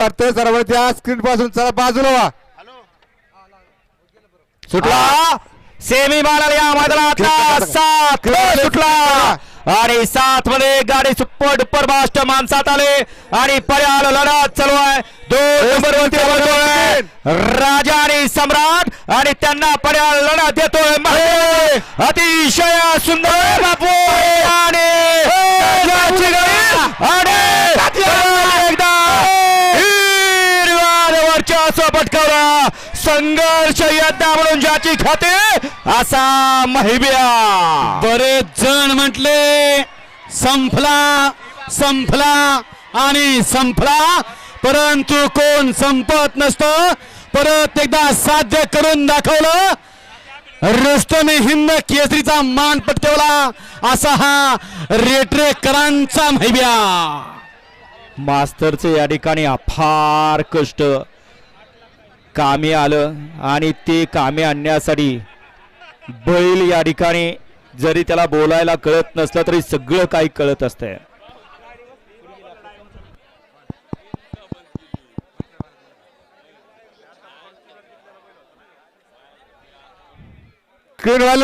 वाटतं सर्व त्या स्क्रीन पासून चला बाजूला व्हा. सुटला सेमी मारल या मैदानातला 7 सुटला आणि 7 मध्ये गाडी सुपर डुपर फास्ट माणसात आले आणि पर्याल लढत चालू आहे. 2 नंबर वरती बोलतोय राजा आणि सम्राट आणि त्यांना पर्याल लढत देतोय अतिशय सुंदर बापू आणि एकदा वर्चस्व पटकावला. संघर्ष यज्ञ म्हणून ज्याची खाते असा महिब्या. बरेच जण म्हटले संपला संपला आणि संपला, परंतु कोण संपत नसतं. परत एकदा साध्य करून दाखवलं. रुस्तमे हिंद केसरीचा मान पटकावला असा हा रेटरेकरांचा महिब्या. मास्तरचे या ठिकाणी अफार कष्ट कामी आलं आणि ते कामी आणण्यासाठी बैल या ठिकाणी जरी त्याला बोलायला कळत नसलं तरी सगळं काही कळत असतंय. स्क्रीन